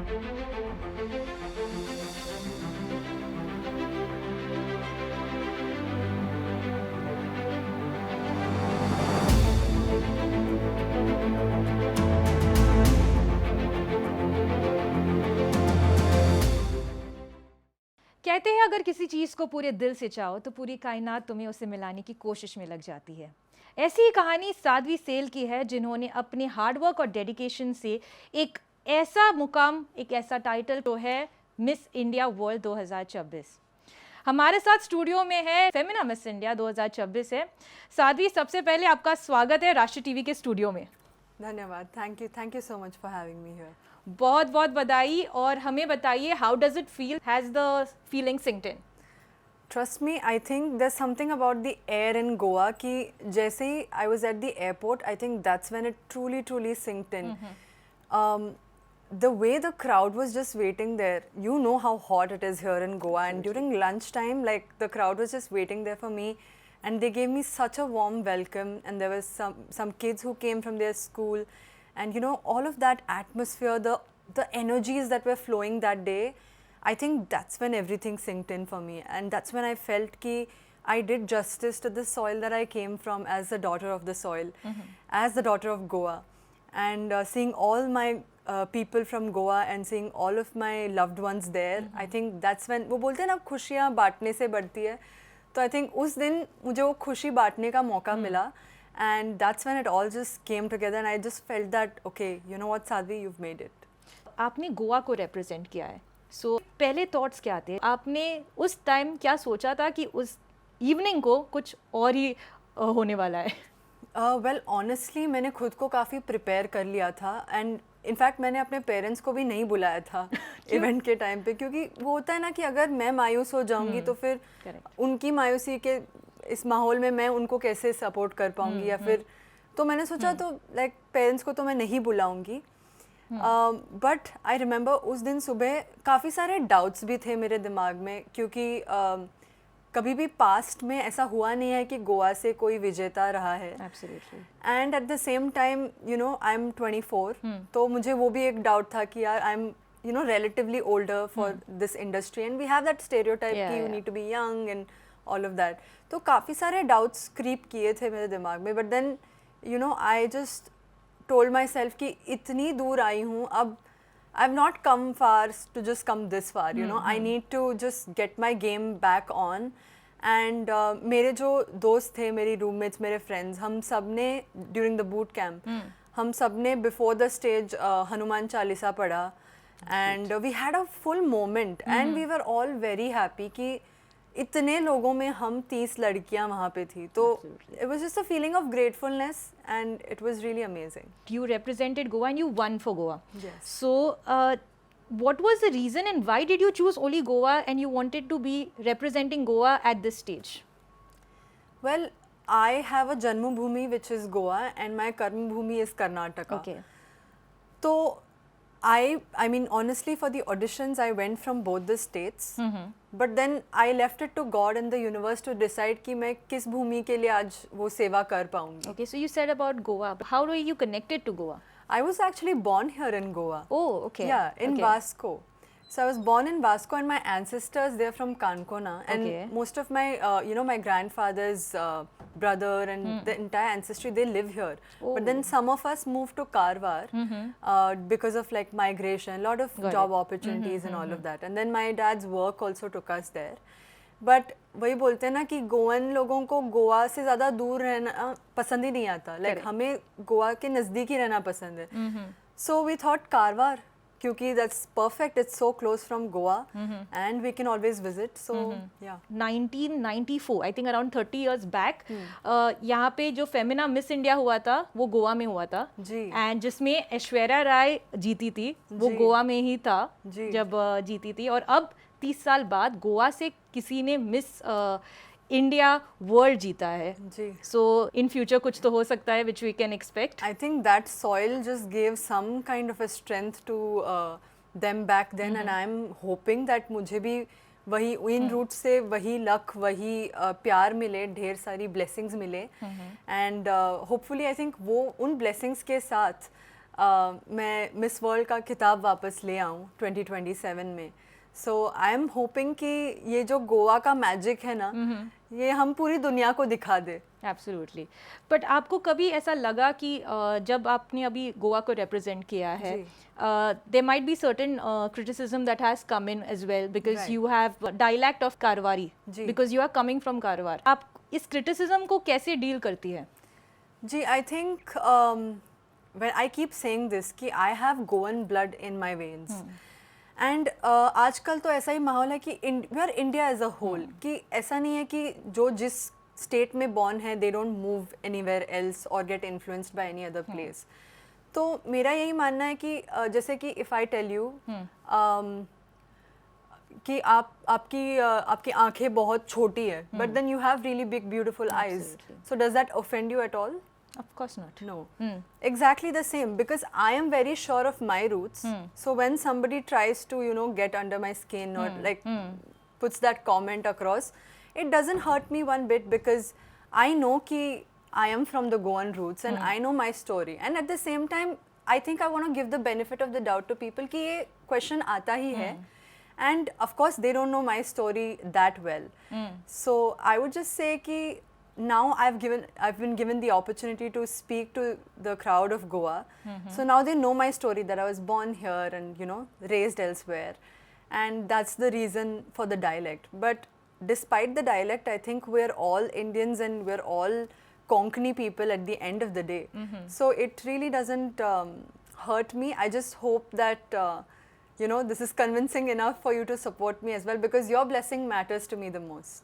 कहते हैं अगर किसी चीज़ को पूरे दिल से चाहो तो पूरी कायनात तुम्हें उसे मिलाने की कोशिश में लग जाती है। ऐसी ही कहानी साध्वी सेल की है, जिन्होंने अपने हार्डवर्क और डेडिकेशन से एक ऐसा मुकाम, एक ऐसा टाइटल तो है मिस इंडिया वर्ल्ड 2026। हमारे साथ स्टूडियो में है फेमिना मिस इंडिया 2026 है। साध्वी, सबसे पहले आपका स्वागत है राष्ट्रीय टीवी के स्टूडियो में। धन्यवाद, thank you so much for having me here. बहुत बहुत बधाई। और हमें बताइए, how does it feel? Has the feeling sinked in? Trust me, I think there something about the air in Goa कि जैसे ही I was at the airport, I think that's when it truly sinked in. The way the crowd was just waiting there, you know how hot it is here in Goa. And during lunchtime, like, the crowd was just waiting there for me, and they gave me such a warm welcome. And there was some kids who came from their school, and you know, all of that atmosphere, the energies that were flowing that day, I think that's when everything sinked in for me. And that's when I felt ki I did justice to the soil that I came from, as the daughter of the soil, as the daughter of Goa. And seeing all my people from Goa and seeing all of my loved ones there, I think that's when वो बोलते हैं ना, खुशियाँ बांटने से बढ़ती है। तो I think उस दिन मुझे वो खुशी बांटने का मौका मिला, and that's when it all just came together, and I just felt that okay, you know what, Sadhvi, you've made it. आपने गोवा को रिप्रेजेंट किया है, सो पहले थॉट्स क्या थे? आपने उस टाइम क्या सोचा था कि उस इवनिंग को कुछ और ही होने वाला है? वेल ऑनेस्टली मैंने खुद को काफ़ी प्रिपेयर कर लिया था, एंड इनफैक्ट मैंने अपने पेरेंट्स को भी नहीं बुलाया था इवेंट के टाइम पे, क्योंकि वो होता है ना कि अगर मैं मायूस हो जाऊंगी तो फिर उनकी मायूसी के इस माहौल में मैं उनको कैसे सपोर्ट कर पाऊंगी, या फिर तो मैंने सोचा तो लाइक पेरेंट्स को तो मैं नहीं बुलाऊंगी। बट आई रिमेंबर उस दिन सुबह काफ़ी सारे डाउट्स भी थे मेरे दिमाग में, क्योंकि कभी भी पास्ट में ऐसा हुआ नहीं है कि गोवा से कोई विजेता रहा है। And at the same time, you know, I am 24, तो मुझे वो भी एक डाउट था कि यार I am, you know, relatively older for this industry, and we have that stereotype कि you need to be young and all of that. तो काफ़ी सारे doubts creep किए थे मेरे दिमाग में, but then, you know, I just told myself कि इतनी दूर आई हूँ, अब I've not come far to just come this far, you know. I need to just get my game back on. And मेरे जो दोस्त थे, मेरी roommates, मेरे friends, हम सब ने during the boot camp, हम सब ने before the stage Hanuman Chalisa पढ़ा, and we had a full moment, and we were all very happy कि इतने लोगों में हम 30 लड़कियां वहाँ पे थी, तो it was just a feeling of gratefulness, and it was really amazing. You represented Goa and you won for Goa. Yes. So what was the reason and why did you choose only Goa and you wanted to be representing Goa at this stage? Well, I have a Janmabhoomi which is Goa, and my Karmabhoomi is Karnataka. Okay. So I mean, honestly, for the auditions, I went from both the states. But then I left it to God and the universe to decide कि मैं किस भूमि के लिए आज वो सेवा कर पाऊंगी. Okay, so you said about Goa. How were you connected to Goa? I was actually born here in Goa. Oh, okay. Yeah, in Vasco. So I was born in Vasco, and my ancestors, they're from Kankona, and most of my, you know, my grandfather's brother and the entire ancestry, they live here. But then some of us moved to Karwar because of like migration, a lot of job opportunities and all of that. And then my dad's work also took us there. But वही बोलते हैं ना कि गोवन लोगों को गोवा से ज़्यादा दूर रहना पसंद ही नहीं आता, like हमें गोवा के नज़दीक ही रहना पसंद है. So we thought Karwar, क्योंकि that's perfect, it's so close from Goa, and we can always visit. So yeah. 1994, I think around 30 years back, यहाँ पे जो फेमिना मिस इंडिया हुआ था वो गोवा में हुआ था जी, एंड जिसमें ऐश्वर्या राय जीती थी, वो गोवा में ही था जब जीती थी. और अब 30 साल बाद गोवा से किसी ने मिस इंडिया वर्ल्ड जीता है जी. सो इन फ्यूचर कुछ तो हो सकता है which we can expect. I think that soil just gave some kind of a strength to them back then, and I'm hoping that मुझे भी वही इन रूट से वही लक, वही प्यार मिले, ढेर सारी ब्लेसिंग्स मिले, एंड होपफुली आई थिंक वो उन ब्लेसिंग्स के साथ मैं मिस वर्ल्ड का खिताब वापस ले आऊँ 2027 में. सो आई एम होपिंग कि ये जो गोवा का मैजिक है ना, ये हम पूरी दुनिया को दिखा दे. एब्सोल्युटली. बट आपको कभी ऐसा लगा कि जब आपने अभी गोवा को रिप्रेजेंट किया है, there might be certain criticism that has come in as well because Right. you have dialect of Karwari ji. because you are coming from Karwar. आप इस criticism को कैसे डील करती है? जी, I think when I keep saying this कि I have Goan blood in my veins. And आजकल तो ऐसा ही माहौल है कि we are India as a whole, कि ऐसा नहीं है कि जो जिस स्टेट में बॉर्न है they don't move anywhere else और get influenced by any other place. तो मेरा यही मानना है कि जैसे कि इफ़ आई टेल यू कि आपकी आंखें बहुत छोटी है, but then you have really big beautiful eyes, so does that offend you at all? Of course not. No. Exactly the same, because I am very sure of my roots. So when somebody tries to, you know, get under my skin or like puts that comment across, it doesn't hurt me one bit because I know ki I am from the Goan roots and I know my story. And at the same time, I think I want to give the benefit of the doubt to people ki ye question aata hi hai. And of course, they don't know my story that well. So I would just say ki now I've been given the opportunity to speak to the crowd of Goa. So now they know my story, that I was born here and, you know, raised elsewhere. And that's the reason for the dialect. But despite the dialect, I think we're all Indians and we're all Konkani people at the end of the day. So it really doesn't hurt me. I just hope that you know, this is convincing enough for you to support me as well, because your blessing matters to me the most.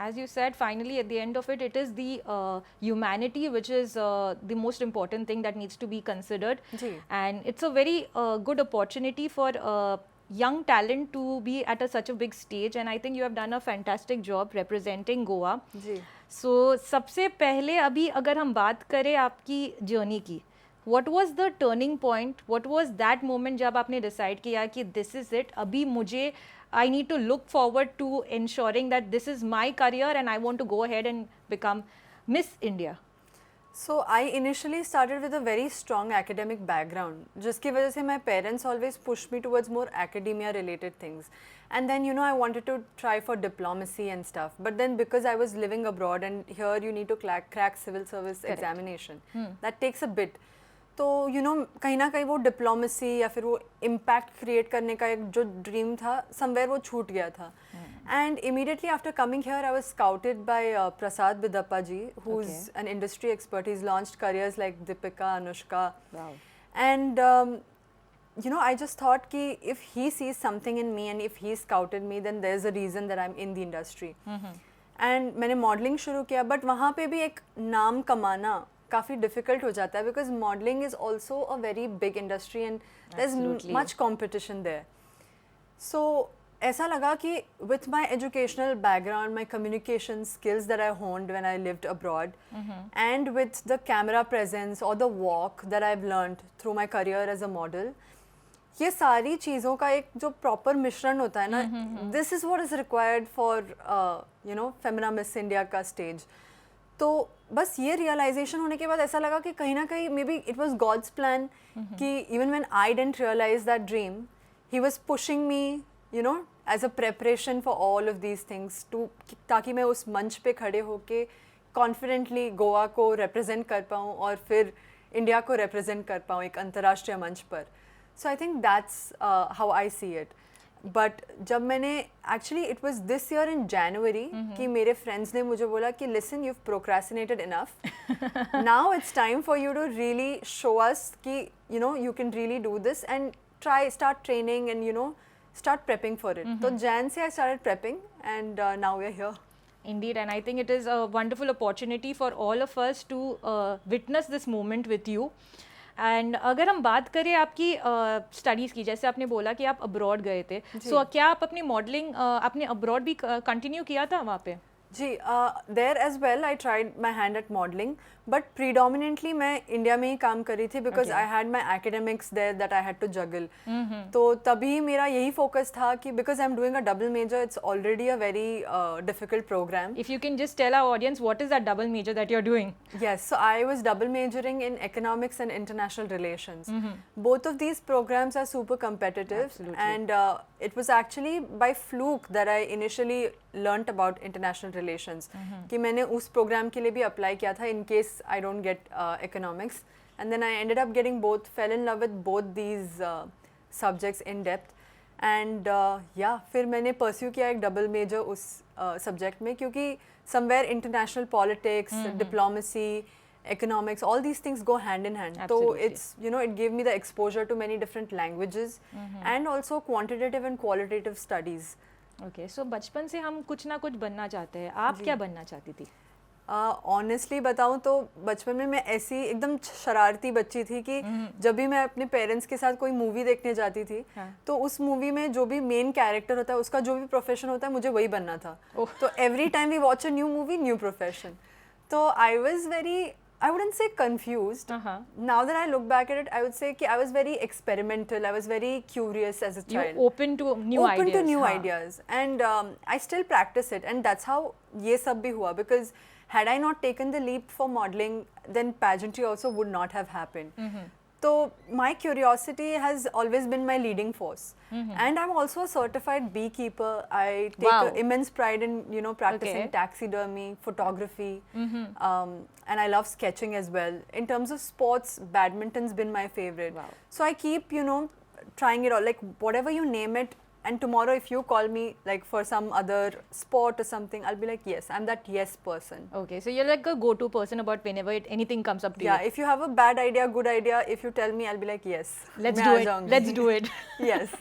As you said, finally at the end of it, it is the humanity which is the most important thing that needs to be considered. जी. And it's a very good opportunity for young talent to be at such a big stage, and I think you have done a fantastic job representing Goa. Ji. So सबसे पहले अभी अगर हम बात करें आपकी journey की, what was the turning point, what was that moment जब आपने decide किया कि this is it, अभी मुझे I need to look forward to ensuring that this is my career and I want to go ahead and become Miss India? So I initially started with a very strong academic background, जिसकी वजह से my parents always pushed me towards more academia related things. And then, you know, I wanted to try for diplomacy and stuff. But then because I was living abroad and here you need to crack civil service Correct. examination, that takes a bit. तो you know कहीं ना कहीं वो diplomacy या फिर वो impact create करने का एक जो ड्रीम था, समवेयर वो छूट गया था. And immediately after coming here I was scouted by Prasad Bidappa ji, who is an industry expert. He is launched careers like Deepika, Anushka. And you know, I just thought कि if he sees something in me and if he scouted me, then there's a reason that I'm in the industry. And मैंने modelling शुरू किया, but वहाँ पे भी एक नाम कमाना काफ़ी डिफ़िकल्ट हो जाता है, because modelling is also a very big industry and there is much competition there. So ऐसा लगा कि with my educational background, my communication skills that I honed when I lived abroad, and with the camera presence और the walk that I have learned through my career as a model, ये सारी चीज़ों का एक जो proper मिश्रण होता है ना, this is what is required for you know Femina miss India का स्टेज. तो बस ये रियलाइजेशन होने के बाद ऐसा लगा कि कहीं ना कहीं maybe it was God's plan, कि even when I didn't realise that dream, he was pushing me, you know, as a preparation for all of these things, to ताकि मैं उस मंच पे खड़े होके कॉन्फिडेंटली गोवा को रिप्रेजेंट कर पाऊँ और फिर इंडिया को रिप्रेजेंट कर पाऊँ एक अंतर्राष्ट्रीय मंच पर. So I think that's how I see it. But जब मैंने actually it was this year in January कि मेरे फ्रेंड्स ने मुझे बोला कि listen, you procrastinated enough, now it's time for you to really show us कि you know you can really do this and try start training and you know start prepping for it. तो Jan से I started prepping and now we are here. Indeed, and I think it is a wonderful opportunity for all of us to witness this moment with you. And अगर हम बात करें आपकी studies की, जैसे आपने बोला कि आप अब्रॉड गए थे, सो क्या आप अपनी मॉडलिंग आपने अब्रॉड भी कंटिन्यू किया था वहाँ पे? जी, there as well I tried my hand at modeling, but predominantly मैं इंडिया में ही काम कर रही थी because Okay. I had my academics there that I had to juggle. तो तभी मेरा यही focus था कि because I'm doing a double major, it's already a very difficult program. If you can just tell our audience what is that double major that you're doing. Yes, so I was double majoring in economics and international relations. Both of these programs are super competitive. Absolutely. And it was actually by fluke that I initially learnt about international relations. कि मैंने उस program के लिए भी apply किया था in case I don't get economics. And then I ended up getting both, fell in love with both these subjects in depth. And yeah, फिर मैंने pursue किया एक double major उस subject में, क्योंकि somewhere international politics, diplomacy, economics, all these things go hand in hand. So Absolutely. it's, you know, it gave me the exposure to many different languages and also quantitative and qualitative studies. Okay, so बचपन से हम कुछ ना कुछ बनना चाहते हैं. आप क्या बनना चाहती थी? ऑनेस्टली बताऊं तो बचपन में मैं ऐसी एकदम शरारती बच्ची थी कि जब भी मैं अपने पेरेंट्स के साथ कोई मूवी देखने जाती थी, तो उस मूवी में जो भी मेन कैरेक्टर होता है उसका जो भी प्रोफेशन होता है मुझे वही बनना था. तो every time we watch a new movie, new profession. तो I was very, I wouldn't say confused. Now that I look back at it, I would say कि I was very experimental. I was very curious as a child. You open to new ideas. Open to new ideas, and I still practice it, and that's how ये सब भी हुआ. Because had I not taken the leap for modeling, then pageantry also would not have happened. So my curiosity has always been my leading force. And I'm also a certified beekeeper. I take immense pride in, you know, practicing taxidermy, photography, and I love sketching as well. In terms of sports, badminton's been my favorite. So I keep, you know, trying it all, like whatever you name it. And tomorrow if you call me like for some other sport or something, I'll be like, yes, I'm that yes person. Okay, so you're like a go-to person about whenever anything comes up to you. Yeah, if you have a bad idea, good idea, if you tell me, I'll be like, yes. Let's do it. Let's do it. Yes.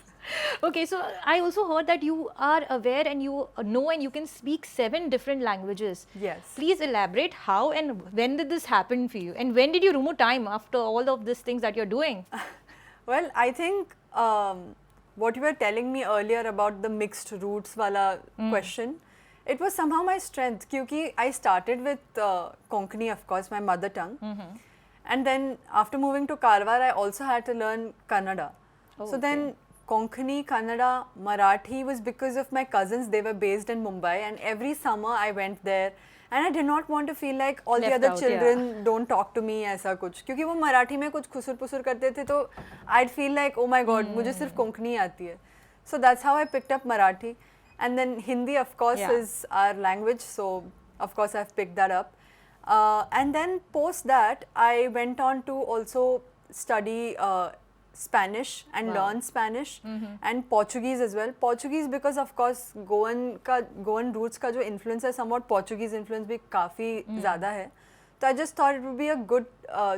Okay, so I also heard that you are aware and you know and you can speak 7 different languages. Yes. Please elaborate how and when did this happen for you? And when did you remove time after all of these things that you're doing? Well, I think what you were telling me earlier about the mixed roots wala question, it was somehow my strength, kyunki I started with Konkani, of course, my mother tongue. And then after moving to Karwar, I also had to learn Kannada. So then Konkani, Kannada, Marathi was because of my cousins. They were based in Mumbai, and every summer I went there. And I did not want to feel like all the other children don't talk to me ऐसा कुछ, क्योंकि वो मराठी में कुछ खुसुर-पुसुर करते थे, तो I'd feel like, oh my God, मुझे सिर्फ कोंकणी आती है. So that's how I picked up Marathi. And then Hindi, of course, is our language, so of course I've picked that up. And then post that, I went on to also study Spanish and learn Spanish and Portuguese as well. Portuguese because of course Goan roots का जो influence है, somewhat Portuguese influence भी काफ़ी ज़्यादा है. So I just thought it would be a good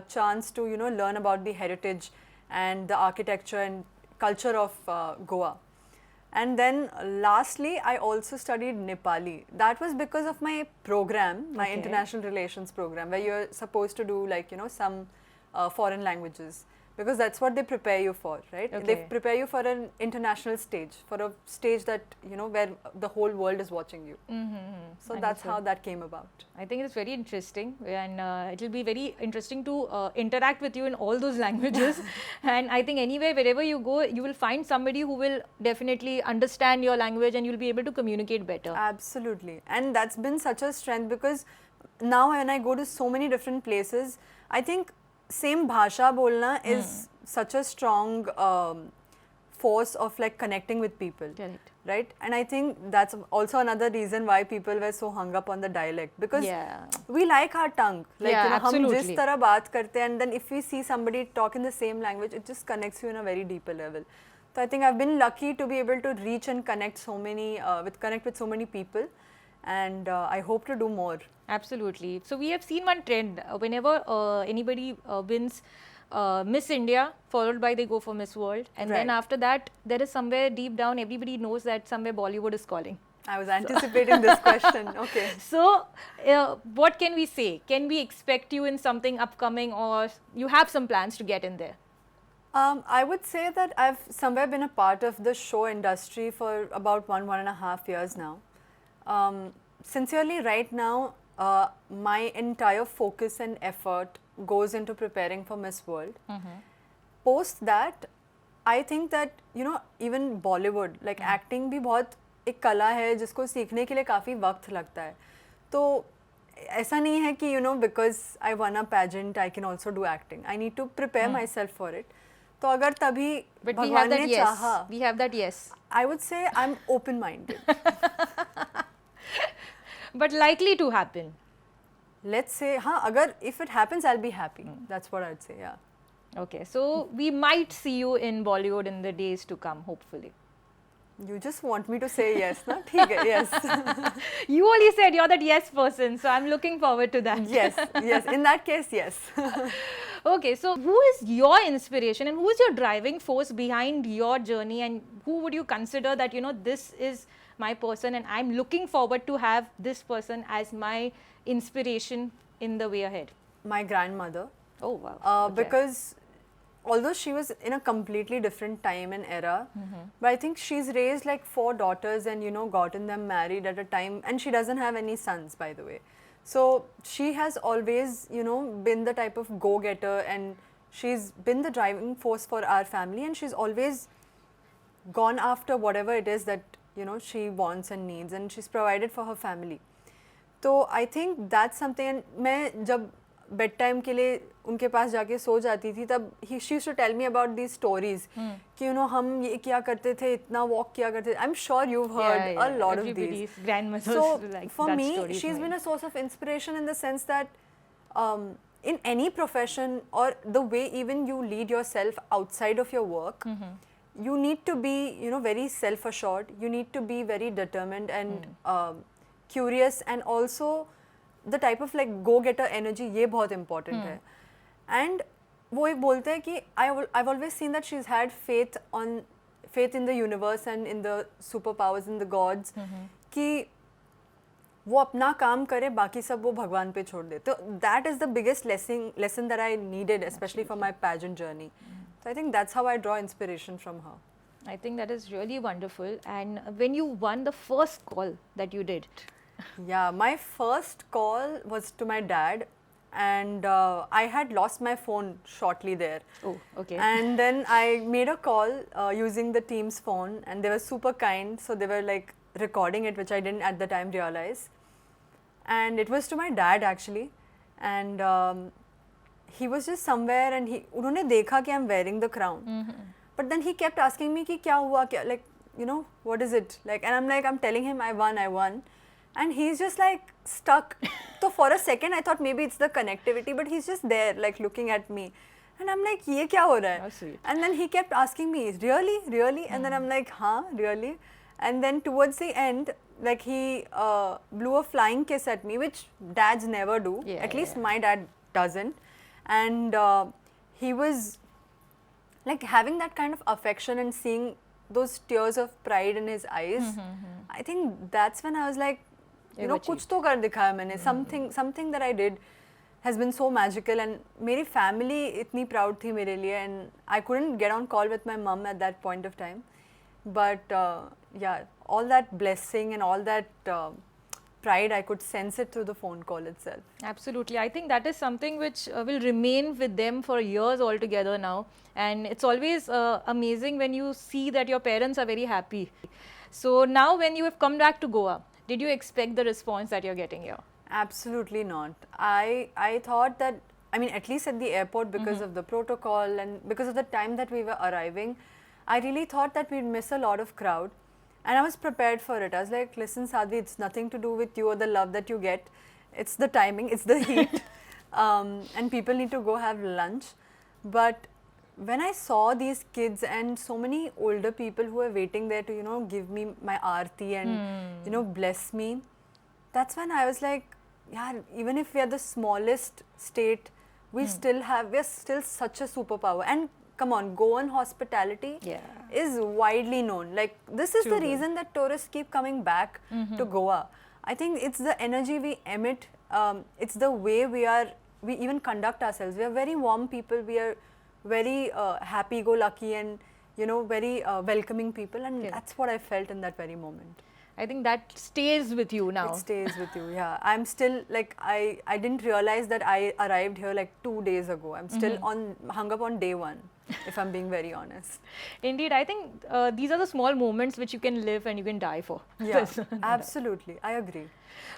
chance to, you know, learn about the heritage and the architecture and culture of Goa. And then lastly, I also studied Nepali. That was because of my program, my international relations program, where you're supposed to do like, you know, some foreign languages. Because that's what they prepare you for, right? They prepare you for an international stage, for a stage that, you know, where the whole world is watching you. So that's how that came about. I think it's very interesting, and it will be very interesting to interact with you in all those languages. And I think anywhere, wherever you go, you will find somebody who will definitely understand your language and you'll be able to communicate better. Absolutely. And that's been such a strength, because now when I go to so many different places, I think same bhasha bolna is such a strong force of like connecting with people. Correct. Right? And I think that's also another reason why people were so hung up on the dialect, because we like our tongue. Like, you know, hum jis tarah baat karte, and then if we see somebody talk in the same language, it just connects you in a very deeper level. So I think I've been lucky to be able to reach and connect so many, connect with so many people, and I hope to do more. Absolutely. So we have seen one trend whenever anybody wins Miss India, followed by they go for Miss World, and then after that there is somewhere deep down everybody knows that somewhere Bollywood is calling. I was anticipating this question. Okay. So what can we say? Can we expect you in something upcoming, or you have some plans to get in there? I would say that I've somewhere been a part of the show industry for about 1.5 years now. Sincerely, right now, my entire focus and effort goes into preparing for Miss World. Post that, I think that even Bollywood, like acting भी बहुत एक कला है जिसको सीखने के लिए काफ़ी वक्त लगता है. तो ऐसा नहीं है कि because I won a pageant I can also do acting. I need to prepare myself for it. तो अगर तभी भगवान ने चाहा, we have that yes. I would say I'm open-minded. But likely to happen. Let's say, हाँ, अगर if it happens, I'll be happy. That's what I'd say, yeah. Okay, so we might see you in Bollywood in the days to come, hopefully. You just want me to say yes, na? ठीक है, yes. You only said you're that yes person, so I'm looking forward to that. Yes, yes. In that case, yes. Okay, so who is your inspiration and who is your driving force behind your journey, and who would you consider that, this is my person and I'm looking forward to have this person as my inspiration in the way ahead? My grandmother. Oh, wow. Okay. Because although she was in a completely different time and era, but I think she's raised like 4 daughters and gotten them married at a time, and she doesn't have any sons, by the way. So she has always been the type of go-getter, and she's been the driving force for our family, and she's always gone after whatever it is that she wants and needs, and she's provided for her family. So I think that's something. And मैं जब bed time के लिए उनके पास जाके सो जाती थी तब she used to tell me about these stories कि हम ये किया करते थे, इतना वॉक किया करते थे. I'm sure you've heard a lot of these. Everybody's grandmothers So like for that me, story she's is been mine. a source of inspiration in the sense that in any profession or the way even you lead yourself outside of your work, you need to be very self-assured. You need to be very determined and curious, and also the type of like go-getter energy, ये बहुत important है. And वो एक बोलते हैं कि I've always seen that she's had faith in the universe and in the superpowers and the gods, कि वो अपना काम करे, बाकी सब वो भगवान पे छोड़ दे. तो that is the biggest lesson that I needed, especially for my pageant journey. So I think that's how I draw inspiration from her. I think that is really wonderful. And when you won the first call that you did, Yeah, my first call was to my dad, and I had lost my phone shortly there. oh, okay. And then I made a call using the team's phone, and they were super kind, so they were like recording it, which I didn't at the time realize. And it was to my dad actually, and he was just somewhere, and उन्होंने देखा कि I'm wearing the crown. But then he kept asking me कि क्या हुआ, क्या, like what is it like, and I'm telling him I won. And he's just like stuck. So for a second I thought maybe it's the connectivity, but he's just there like looking at me. And I'm like, ये क्या हो रहा है? How sweet. And then he kept asking me, really? And then I'm like, हाँ, really? And then towards the end, like he blew a flying kiss at me, which dads never do. Yeah, At least yeah. my dad doesn't. And he was like having that kind of affection and seeing those tears of pride in his eyes. I think that's when I was like, कुछ तो कर दिखाया मैंने. Something that I did has been so magical, and मेरी family इतनी proud थी मेरे लिए, and I couldn't get on call with my mom at that point of time. But yeah, all that blessing and all that pride, I could sense it through the phone call itself. Absolutely. I think that is something which will remain with them for years altogether now. And it's always amazing when you see that your parents are very happy. So now when you have come back to Goa, did you expect the response that you're getting here? Absolutely not. I thought that, I mean, at least at the airport, because of the protocol and because of the time that we were arriving, I really thought that we'd miss a lot of crowd. And I was prepared for it. I was like, listen, Sadhvi, it's nothing to do with you or the love that you get. It's the timing, it's the heat. And people need to go have lunch. But when I saw these kids and so many older people who were waiting there to, give me my aarti and, bless me, that's when I was like, yeah, even if we are the smallest state, we're still such a superpower. And come on, Goan hospitality is widely known. Like, this is the reason that tourists keep coming back to Goa. I think it's the energy we emit, it's the way we even conduct ourselves. We are very warm people, we are very happy-go-lucky and, very welcoming people, and that's what I felt in that very moment. I think that stays with you now. It stays with you, yeah. I'm still like, I didn't realize that I arrived here like 2 days ago. I'm still hung up on day one, if I'm being very honest. Indeed, I think these are the small moments which you can live and you can die for. Yeah, absolutely. I agree.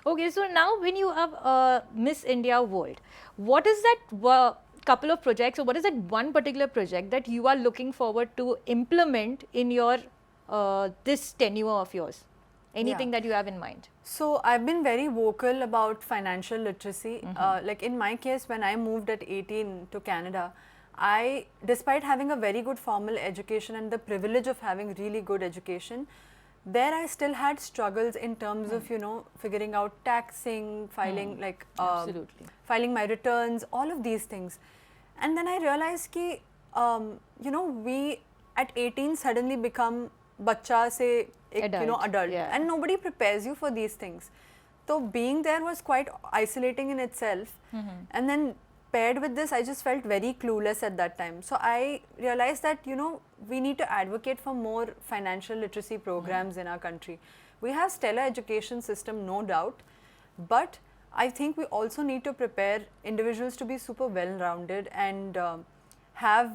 Okay, so now when you have Miss India World, what is that couple of projects, or what is that one particular project that you are looking forward to implement in your this tenure of yours? Anything that you have in mind? So I've been very vocal about financial literacy. Like in my case, when I moved at 18 to Canada, despite having a very good formal education and the privilege of having really good education, there I still had struggles in terms of, figuring out taxing, filing, Absolutely. filing my returns, all of these things. And then I realized ki, we at 18 suddenly become bacha se adult, yeah. and nobody prepares you for these things. So being there was quite isolating in itself. And then paired with this, I just felt very clueless at that time. So I realized that, we need to advocate for more financial literacy programs in our country. We have stellar education system, no doubt, but I think we also need to prepare individuals to be super well-rounded and have,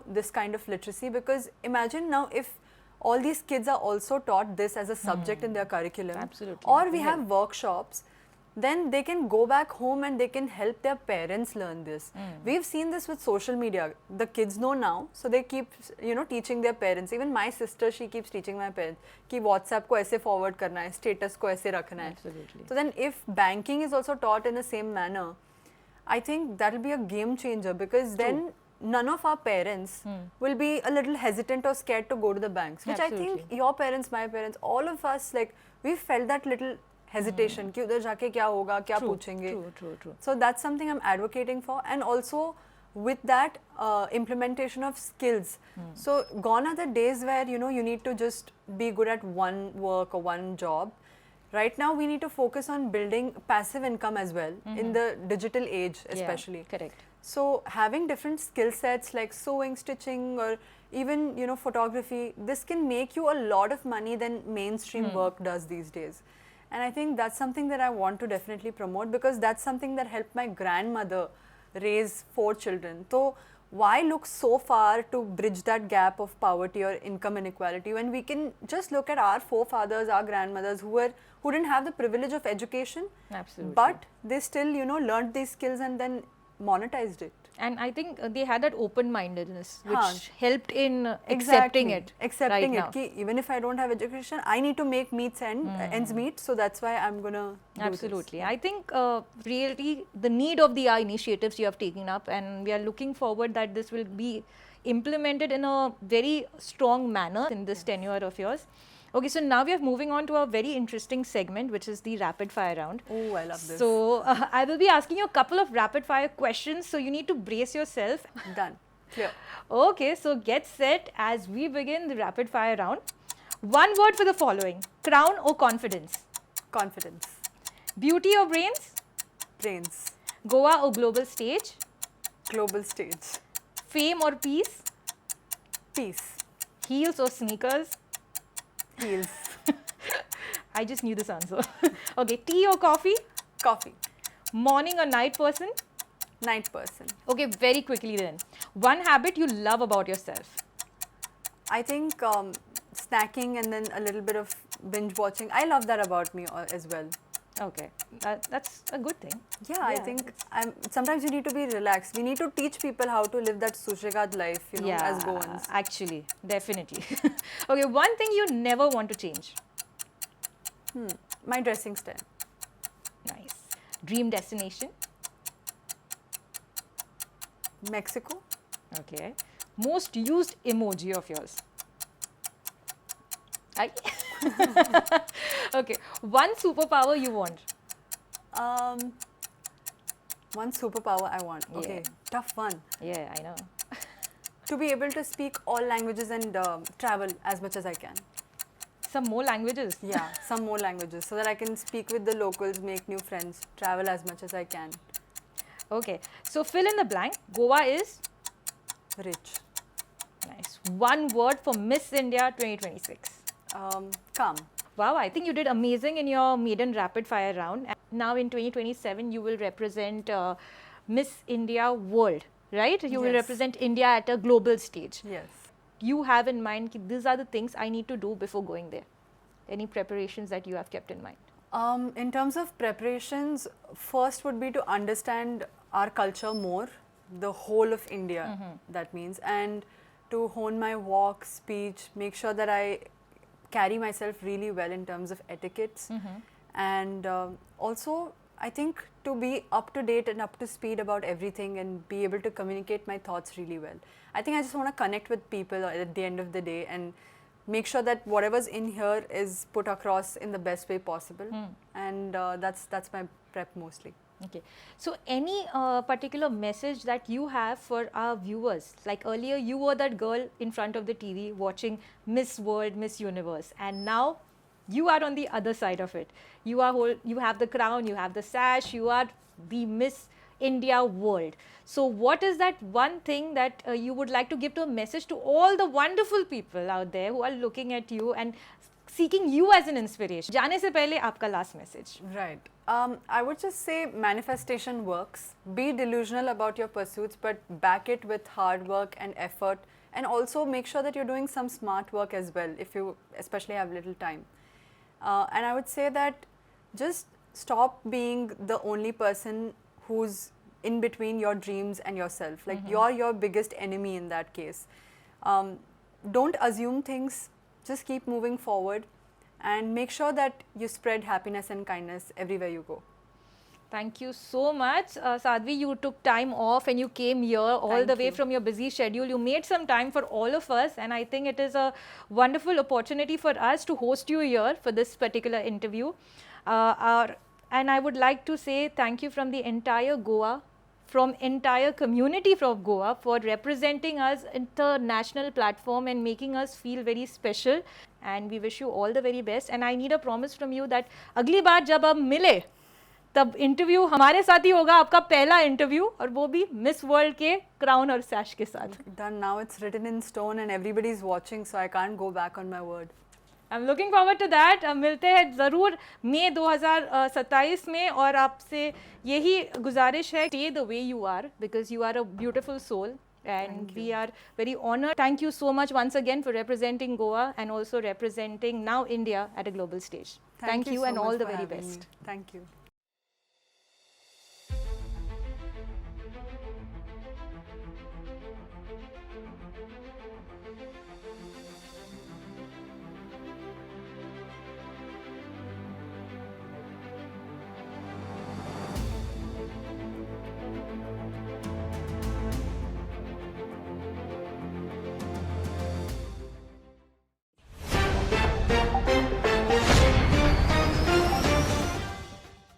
this kind of literacy, because imagine now if all these kids are also taught this as a subject in their curriculum. Absolutely. Or we have workshops, then they can go back home and they can help their parents learn this. We've seen this with social media. The kids know now, so they keep, teaching their parents. Even my sister, she keeps teaching my parents कि WhatsApp को ऐसे forward करना है, status को ऐसे रखना है. Absolutely. So then if banking is also taught in the same manner, I think that will be a game changer, because then none of our parents will be a little hesitant or scared to go to the banks, which Absolutely. I think your parents, my parents, all of us, like, we felt that little hesitation कि उधर जाके क्या होगा, क्या पूछेंगे. True. So that's something I'm advocating for, and also with that implementation of skills. So gone are the days where you need to just be good at one work or one job. Right now we need to focus on building passive income as well in the digital age, especially. Yeah, correct. So having different skill sets like sewing, stitching, or even photography, this can make you a lot of money than mainstream work does these days. And I think that's something that I want to definitely promote, because that's something that helped my grandmother raise 4 children. So why look so far to bridge that gap of poverty or income inequality when we can just look at our forefathers, our grandmothers who didn't have the privilege of education, Absolutely. but they still learned these skills and then monetized it. And I think they had that open-mindedness, which Haan. helped in accepting it. Accepting right it. now. Ki even if I don't have education, I need to make ends meet. So that's why I'm gonna do Absolutely. I think really the need of the initiatives you have taken up, and we are looking forward that this will be implemented in a very strong manner in this tenure of yours. Okay, so now we are moving on to a very interesting segment, which is the rapid fire round. Oh, I love this. So I will be asking you a couple of rapid fire questions, so you need to brace yourself. Done. Clear. Okay, so get set as we begin the rapid fire round. One word for the following: crown or confidence? Confidence. Beauty or brains? Brains. Goa or global stage? Global stage. Fame or peace? Peace. Heels or sneakers? Heels. I just knew this answer. Okay, tea or coffee? Coffee. Morning or night person? Night person. Okay, very quickly then. One habit you love about yourself? I think snacking and then a little bit of binge watching. I love that about me as well. Okay, that's a good thing. Yeah, I think sometimes you need to be relaxed. We need to teach people how to live that Sushigad life, as Goans. Actually, definitely. Okay, one thing you never want to change? My dressing style. Nice. Dream destination? Mexico. Okay. Most used emoji of yours? Okay. One superpower you want? One superpower I want. Okay, tough one. Yeah, I know. To be able to speak all languages and travel as much as I can. Some more languages? Yeah, some more languages so that I can speak with the locals, make new friends, travel as much as I can. Okay, so fill in the blank. Goa is? Rich. Nice. One word for Miss India 2026. Calm. Wow, I think you did amazing in your maiden rapid fire round. And now in 2027, you will represent Miss India World, right? You will Yes. represent India at a global stage. Yes. You have in mind ki these are the things I need to do before going there. Any preparations that you have kept in mind? In terms of preparations, first would be to understand our culture more, the whole of India, that means, and to hone my walk, speech, make sure that I carry myself really well in terms of etiquettes, and also I think to be up to date and up to speed about everything and be able to communicate my thoughts really well. I think I just want to connect with people at the end of the day and make sure that whatever's in here is put across in the best way possible, and that's my prep mostly. Okay. So any particular message that you have for our viewers? Like earlier, you were that girl in front of the TV watching Miss World, Miss Universe, and now you are on the other side of it. You have the crown, you have the sash, you are the Miss India World. So what is that one thing that you would like to give to a message to all the wonderful people out there who are looking at you and seeking you as an inspiration? जाने से पहले आपका last message. Right. I would just say manifestation works. Be delusional about your pursuits, but back it with hard work and effort, and also make sure that you're doing some smart work as well if you especially have little time. And I would say that just stop being the only person who's in between your dreams and yourself. Like you're your biggest enemy in that case. Don't assume things, just keep moving forward and make sure that you spread happiness and kindness everywhere you go. Thank you so much. Sadhvi, you took time off and you came here all Thank the way you. from your busy schedule. You made some time for all of us, and I think it is a wonderful opportunity for us to host you here for this particular interview. And I would like to say thank you from the entire Goa, from entire community from Goa, for representing us international platform and making us feel very special. And we wish you all the very best. And I need a promise from you that अगली बार जब हम मिले तब interview हमारे साथ ही होगा, आपका पहला इंटरव्यू, और वो भी मिस वर्ल्ड के क्राउन और सैश के साथ. Done. Now it's written in stone and everybody's watching, so I can't go back on my word. I am looking forward to that. मिलते हैं ज़रूर मई 2027 में, और आपसे यही गुजारिश है, stay the way you are because you are a beautiful soul and we are very honored. Thank you so much once again for representing Goa and also representing now India at a global stage. Thank you so and much all the for very having best. me. Thank you.